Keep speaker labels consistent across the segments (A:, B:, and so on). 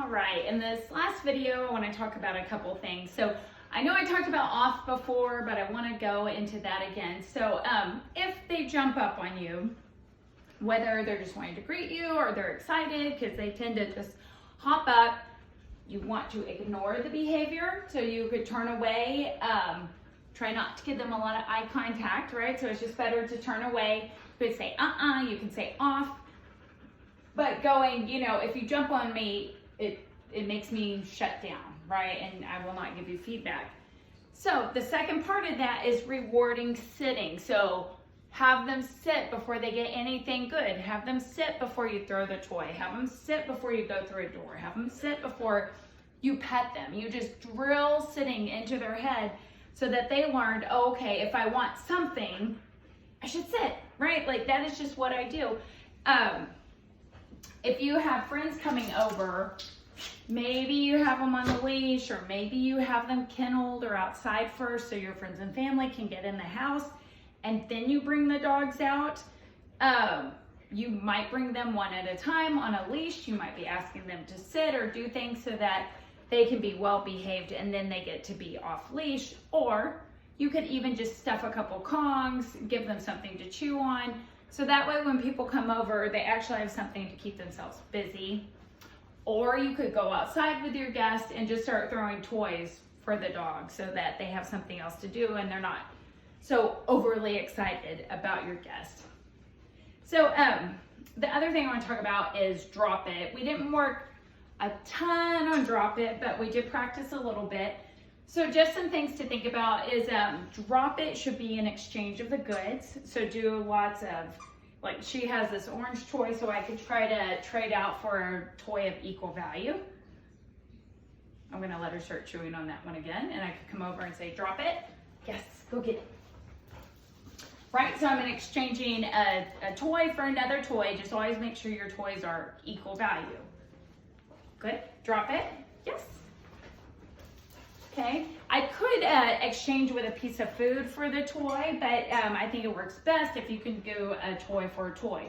A: All right, in this last video, I want to talk about a couple things. So I know I talked about off before, but I want to go into that again. So if they jump up on you, whether they're just wanting to greet you or they're excited because they tend to just hop up, you want to ignore the behavior. So you could turn away, try not to give them a lot of eye contact, right? So it's just better to turn away. You could say you can say off. But going, if you jump on me, it makes me shut down, right? And I will not give you feedback. So the second part of that is rewarding sitting. So have them sit before they get anything good. Have them sit before you throw the toy. Have them sit before you go through a door. Have them sit before you pet them. You just drill sitting into their head so that they learned, oh, okay, if I want something, I should sit, right? Like that is just what I do. If you have friends coming over, maybe you have them on the leash, or maybe you have them kenneled or outside first so your friends and family can get in the house, and then you bring the dogs out. You might bring them one at a time on a leash. You might be asking them to sit or do things so that they can be well behaved and then they get to be off leash. Or you could even just stuff a couple Kongs, give them something to chew on. So that way when people come over, they actually have something to keep themselves busy. Or you could go outside with your guest and just start throwing toys for the dog so that they have something else to do and they're not so overly excited about your guest. So the other thing I want to talk about is drop it. We didn't work a ton on drop it, but we did practice a little bit. So just some things to think about is drop it should be an exchange of the goods. So do lots of, like she has this orange toy, so I could try to trade out for a toy of equal value. I'm gonna let her start chewing on that one again, and I could come over and say, drop it. Yes, go get it. Right, so I'm exchanging a toy for another toy. Just always make sure your toys are equal value. Good, drop it, yes. Okay, I could exchange with a piece of food for the toy, but I think it works best if you can do a toy for a toy.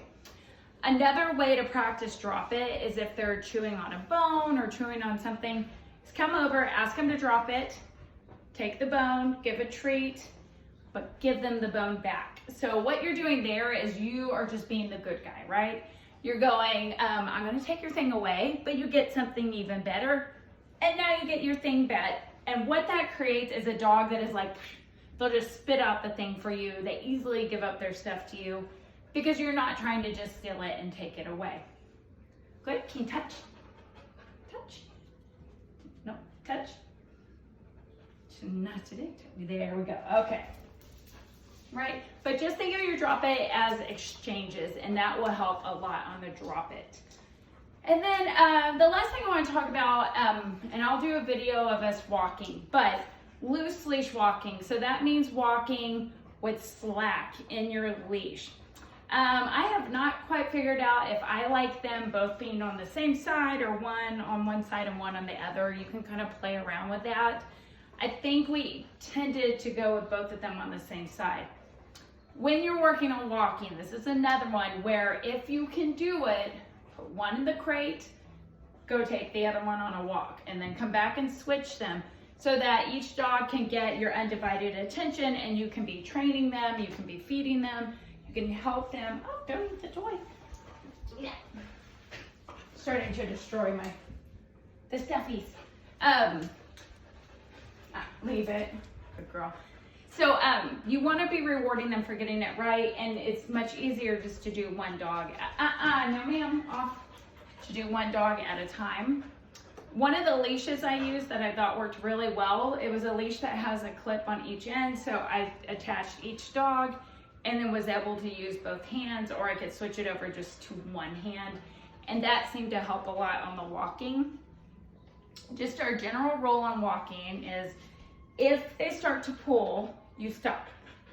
A: Another way to practice drop it is if they're chewing on a bone or chewing on something, is come over, ask them to drop it, take the bone, give a treat, but give them the bone back. So what you're doing there is you are just being the good guy, right? You're going, I'm gonna take your thing away, but you get something even better, and now you get your thing back. And what that creates is a dog that is like, they'll just spit out the thing for you. They easily give up their stuff to you because you're not trying to just steal it and take it away. Good, can you touch? Touch. No, touch. Not today. There we go, okay. Right, but just think of your drop it as exchanges, and that will help a lot on the drop it. And then the last thing I want to talk about, and I'll do a video of us walking, but loose leash walking. So that means walking with slack in your leash. I have not quite figured out if I like them both being on the same side or one on one side and one on the other. You can kind of play around with that. I think we tended to go with both of them on the same side. When you're working on walking, this is another one where if you can do it, put one in the crate, go take the other one on a walk, and then come back and switch them so that each dog can get your undivided attention and you can be training them, you can be feeding them, you can help them. Oh, don't eat the toy. Yeah. Starting to destroy the stuffies. Leave it, good girl. So you want to be rewarding them for getting it right, and it's much easier just to do one dog. No ma'am, off. To do one dog at a time. One of the leashes I used that I thought worked really well, it was a leash that has a clip on each end, so I attached each dog and then was able to use both hands, or I could switch it over just to one hand, and that seemed to help a lot on the walking. Just our general rule on walking is if they start to pull, you stop,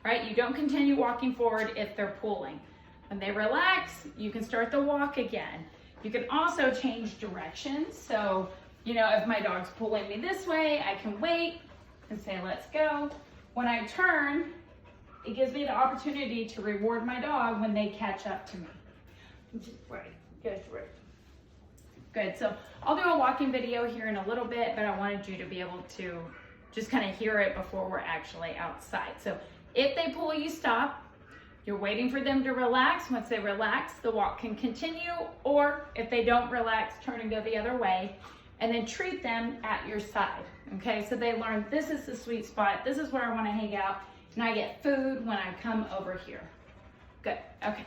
A: right? You don't continue walking forward if they're pulling. When they relax, you can start the walk again. You can also change directions. So, if my dog's pulling me this way, I can wait and say, let's go. When I turn, it gives me the opportunity to reward my dog when they catch up to me. Just right, just right. Good. So I'll do a walking video here in a little bit, but I wanted you to be able to just kind of hear it before we're actually outside. So if they pull, you stop. You're waiting for them to relax. Once they relax, the walk can continue, or if they don't relax, turn and go the other way, and then treat them at your side. Okay, so they learn this is the sweet spot, this is where I want to hang out, and I get food when I come over here. Good. Okay.